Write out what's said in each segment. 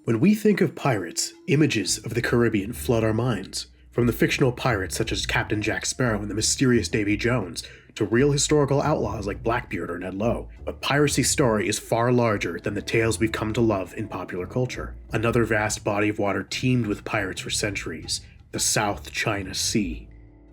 When we think of pirates, images of the Caribbean flood our minds. From the fictional pirates such as Captain Jack Sparrow and the mysterious Davy Jones, to real historical outlaws like Blackbeard or Ned Low. But piracy's story is far larger than the tales we've come to love in popular culture. Another vast body of water teemed with pirates for centuries, the South China Sea.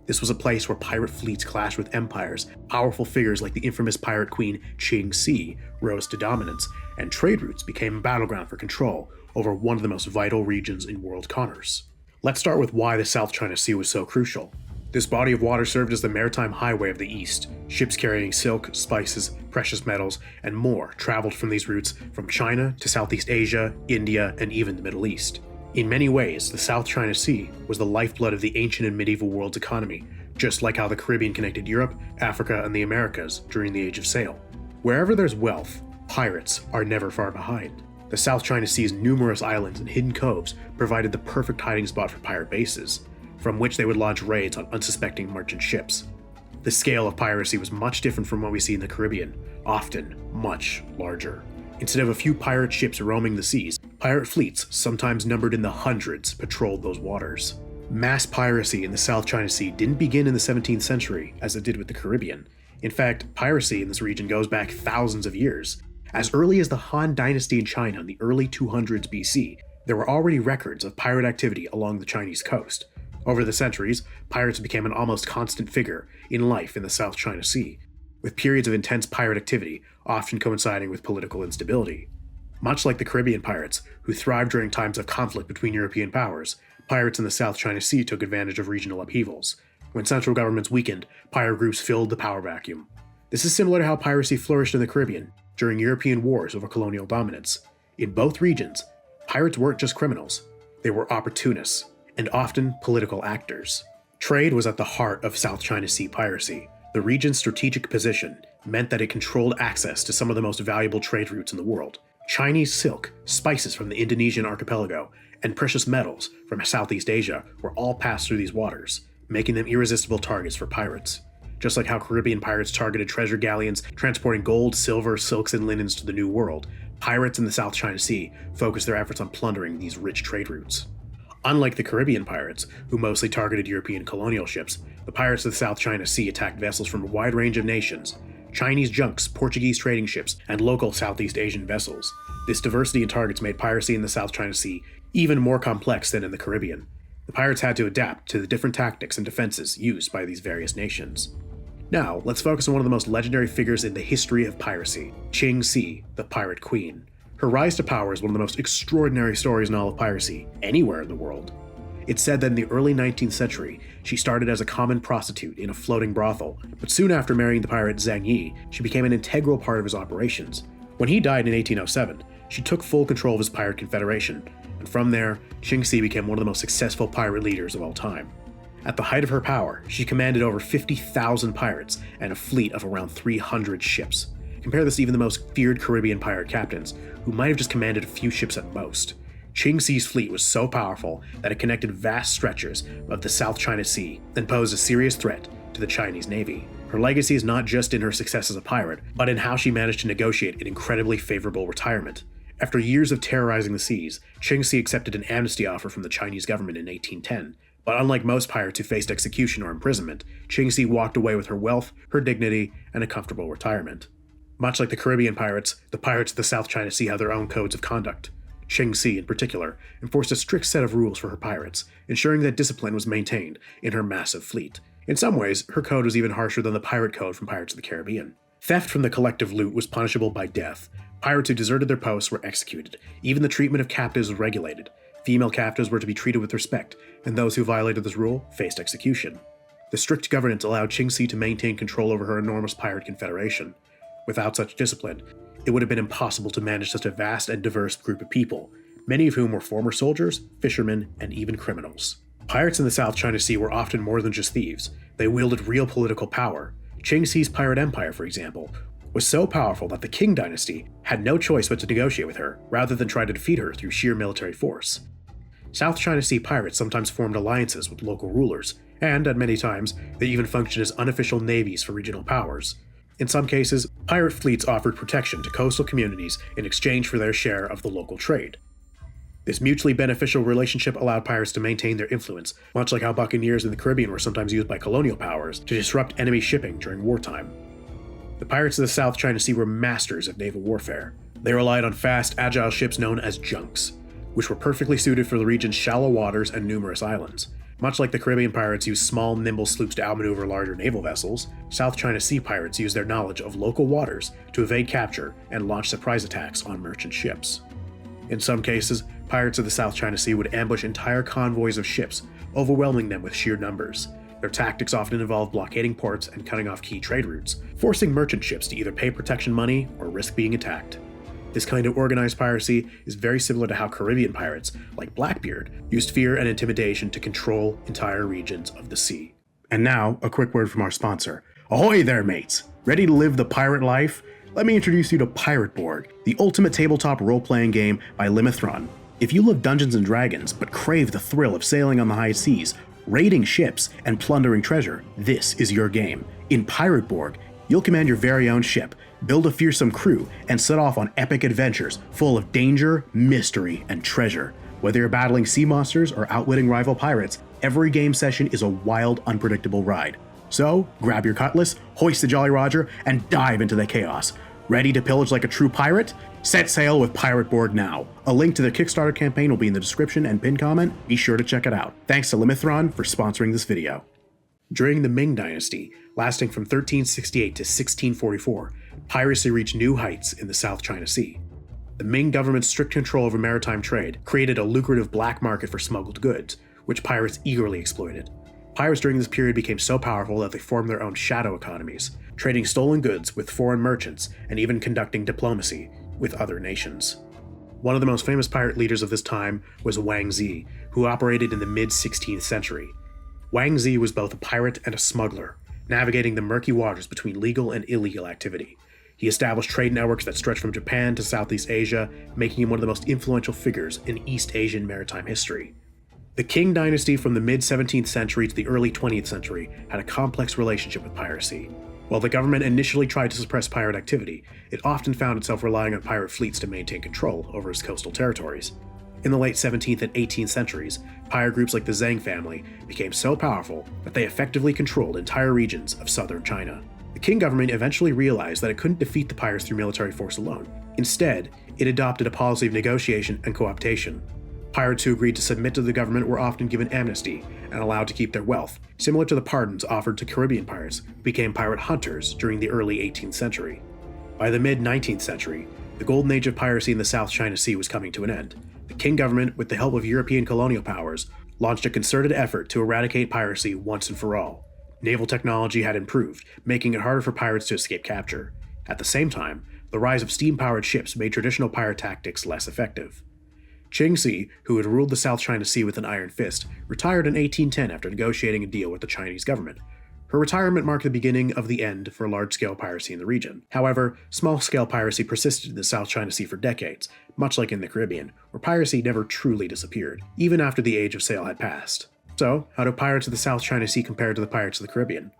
This was a place where pirate fleets clashed with empires, powerful figures like the infamous pirate queen Qing rose to dominance, and trade routes became a battleground for control over one of the most vital regions in world commerce. Let's start with why the South China Sea was so crucial. This body of water served as the maritime highway of the East. Ships carrying silk, spices, precious metals, and more traveled from these routes from China to Southeast Asia, India, and even the Middle East. In many ways, the South China Sea was the lifeblood of the ancient and medieval world's economy, just like how the Caribbean connected Europe, Africa, and the Americas during the Age of Sail. Wherever there's wealth, pirates are never far behind. The South China Sea's numerous islands and hidden coves provided the perfect hiding spot for pirate bases, from which they would launch raids on unsuspecting merchant ships. The scale of piracy was much different from what we see in the Caribbean, often much larger. Instead of a few pirate ships roaming the seas, pirate fleets, sometimes numbered in the hundreds, patrolled those waters. Mass piracy in the South China Sea didn't begin in the 17th century, as it did with the Caribbean. In fact, piracy in this region goes back thousands of years. As early as the Han Dynasty in China in the early 200s BC, there were already records of pirate activity along the Chinese coast. Over the centuries, pirates became an almost constant figure in life in the South China Sea, with periods of intense pirate activity often coinciding with political instability. Much like the Caribbean pirates, who thrived during times of conflict between European powers, pirates in the South China Sea took advantage of regional upheavals. When central governments weakened, pirate groups filled the power vacuum. This is similar to how piracy flourished in the Caribbean during European wars over colonial dominance. In both regions, pirates weren't just criminals, they were opportunists, and often political actors. Trade was at the heart of South China Sea piracy. The region's strategic position meant that it controlled access to some of the most valuable trade routes in the world. Chinese silk, spices from the Indonesian archipelago, and precious metals from Southeast Asia were all passed through these waters, making them irresistible targets for pirates. Just like how Caribbean pirates targeted treasure galleons transporting gold, silver, silks, and linens to the New World, pirates in the South China Sea focused their efforts on plundering these rich trade routes. Unlike the Caribbean pirates, who mostly targeted European colonial ships, the pirates of the South China Sea attacked vessels from a wide range of nations: Chinese junks, Portuguese trading ships, and local Southeast Asian vessels. This diversity in targets made piracy in the South China Sea even more complex than in the Caribbean. The pirates had to adapt to the different tactics and defenses used by these various nations. Now, let's focus on one of the most legendary figures in the history of piracy, Qing, the Pirate Queen. Her rise to power is one of the most extraordinary stories in all of piracy, anywhere in the world. It's said that in the early 19th century, she started as a common prostitute in a floating brothel, but soon after marrying the pirate Zhang Yi, she became an integral part of his operations. When he died in 1807, she took full control of his pirate confederation, and from there, Qing became one of the most successful pirate leaders of all time. At the height of her power, she commanded over 50,000 pirates and a fleet of around 300 ships. Compare this to even the most feared Caribbean pirate captains, who might have just commanded a few ships at most. Qing's fleet was so powerful that it connected vast stretches of the South China Sea and posed a serious threat to the Chinese Navy. Her legacy is not just in her success as a pirate, but in how she managed to negotiate an incredibly favorable retirement. After years of terrorizing the seas, Qing accepted an amnesty offer from the Chinese government in 1810. But unlike most pirates who faced execution or imprisonment, Qing walked away with her wealth, her dignity, and a comfortable retirement. Much like the Caribbean pirates, the pirates of the South China Sea had their own codes of conduct. Qing, in particular, enforced a strict set of rules for her pirates, ensuring that discipline was maintained in her massive fleet. In some ways, her code was even harsher than the pirate code from Pirates of the Caribbean. Theft from the collective loot was punishable by death. Pirates who deserted their posts were executed. Even the treatment of captives was regulated. Female captives were to be treated with respect, and those who violated this rule faced execution. The strict governance allowed Qing to maintain control over her enormous pirate confederation. Without such discipline, it would have been impossible to manage such a vast and diverse group of people, many of whom were former soldiers, fishermen, and even criminals. Pirates in the South China Sea were often more than just thieves. They wielded real political power. Qing's pirate empire, for example, was so powerful that the Ming Dynasty had no choice but to negotiate with her, rather than try to defeat her through sheer military force. South China Sea pirates sometimes formed alliances with local rulers, and at many times, they even functioned as unofficial navies for regional powers. In some cases, pirate fleets offered protection to coastal communities in exchange for their share of the local trade. This mutually beneficial relationship allowed pirates to maintain their influence, much like how buccaneers in the Caribbean were sometimes used by colonial powers to disrupt enemy shipping during wartime. The pirates of the South China Sea were masters of naval warfare. They relied on fast, agile ships known as junks, which were perfectly suited for the region's shallow waters and numerous islands. Much like the Caribbean pirates used small, nimble sloops to outmaneuver larger naval vessels, South China Sea pirates used their knowledge of local waters to evade capture and launch surprise attacks on merchant ships. In some cases, pirates of the South China Sea would ambush entire convoys of ships, overwhelming them with sheer numbers. Their tactics often involved blockading ports and cutting off key trade routes, forcing merchant ships to either pay protection money or risk being attacked. This kind of organized piracy is very similar to how Caribbean pirates, like Blackbeard, used fear and intimidation to control entire regions of the sea. And now, a quick word from our sponsor. Ahoy there, mates! Ready to live the pirate life? Let me introduce you to Pirate Borg, the ultimate tabletop role-playing game by Limithron. If you love Dungeons & Dragons, but crave the thrill of sailing on the high seas, raiding ships, and plundering treasure, this is your game. In Pirate Borg, you'll command your very own ship, build a fearsome crew, and set off on epic adventures full of danger, mystery, and treasure. Whether you're battling sea monsters or outwitting rival pirates, every game session is a wild, unpredictable ride. So, grab your cutlass, hoist the Jolly Roger, and dive into the chaos. Ready to pillage like a true pirate? Set sail with Pirate Borg now. A link to their Kickstarter campaign will be in the description and pinned comment. Be sure to check it out. Thanks to Limithron for sponsoring this video. During the Ming Dynasty, lasting from 1368 to 1644, piracy reached new heights in the South China Sea. The Ming government's strict control over maritime trade created a lucrative black market for smuggled goods, which pirates eagerly exploited. Pirates during this period became so powerful that they formed their own shadow economies, trading stolen goods with foreign merchants and even conducting diplomacy with other nations. One of the most famous pirate leaders of this time was Hogdawgz, who operated in the mid-16th century. Hogdawgz was both a pirate and a smuggler, navigating the murky waters between legal and illegal activity. He established trade networks that stretched from Japan to Southeast Asia, making him one of the most influential figures in East Asian maritime history. The Ming Dynasty from the mid-17th century to the early 20th century had a complex relationship with piracy. While the government initially tried to suppress pirate activity, it often found itself relying on pirate fleets to maintain control over its coastal territories. In the late 17th and 18th centuries, pirate groups like the Zhang family became so powerful that they effectively controlled entire regions of southern China. The Qing government eventually realized that it couldn't defeat the pirates through military force alone. Instead, it adopted a policy of negotiation and co-optation. Pirates who agreed to submit to the government were often given amnesty and allowed to keep their wealth, similar to the pardons offered to Caribbean pirates who became pirate hunters during the early 18th century. By the mid-19th century, the golden age of piracy in the South China Sea was coming to an end. The Qing government, with the help of European colonial powers, launched a concerted effort to eradicate piracy once and for all. Naval technology had improved, making it harder for pirates to escape capture. At the same time, the rise of steam-powered ships made traditional pirate tactics less effective. Qingxi, who had ruled the South China Sea with an iron fist, retired in 1810 after negotiating a deal with the Chinese government. Her retirement marked the beginning of the end for large-scale piracy in the region. However, small-scale piracy persisted in the South China Sea for decades, much like in the Caribbean, where piracy never truly disappeared, even after the age of sail had passed. So, how do pirates of the South China Sea compare to the pirates of the Caribbean?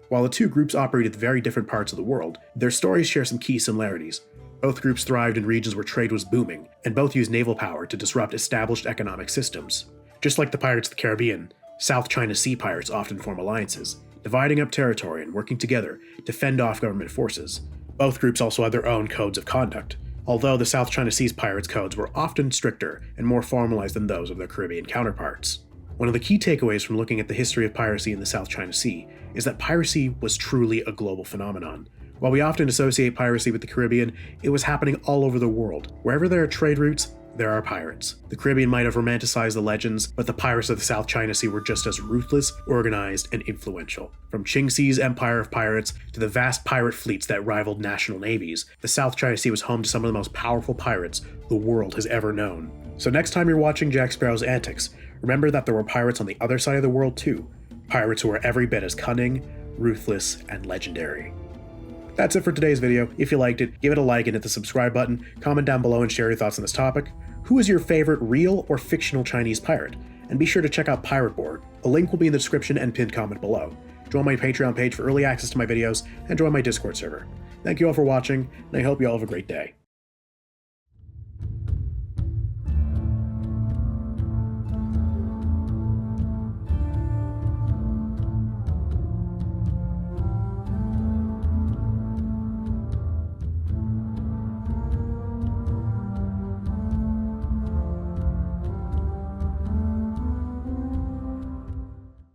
While the two groups operated in very different parts of the world, their stories share some key similarities. Both groups thrived in regions where trade was booming, and both used naval power to disrupt established economic systems. Just like the pirates of the Caribbean, South China Sea pirates often form alliances, dividing up territory and working together to fend off government forces. Both groups also had their own codes of conduct, although the South China Sea's pirates' codes were often stricter and more formalized than those of their Caribbean counterparts. One of the key takeaways from looking at the history of piracy in the South China Sea is that piracy was truly a global phenomenon. While we often associate piracy with the Caribbean, it was happening all over the world. Wherever there are trade routes, there are pirates. The Caribbean might have romanticized the legends, but the pirates of the South China Sea were just as ruthless, organized, and influential. From Qingxi's empire of pirates to the vast pirate fleets that rivaled national navies, the South China Sea was home to some of the most powerful pirates the world has ever known. So next time you're watching Jack Sparrow's antics, remember that there were pirates on the other side of the world too. Pirates who were every bit as cunning, ruthless, and legendary. That's it for today's video. If you liked it, give it a like and hit the subscribe button. Comment down below and share your thoughts on this topic. Who is your favorite real or fictional Chinese pirate? And be sure to check out Pirate Borg. A link will be in the description and pinned comment below. Join my Patreon page for early access to my videos and join my Discord server. Thank you all for watching, and I hope you all have a great day.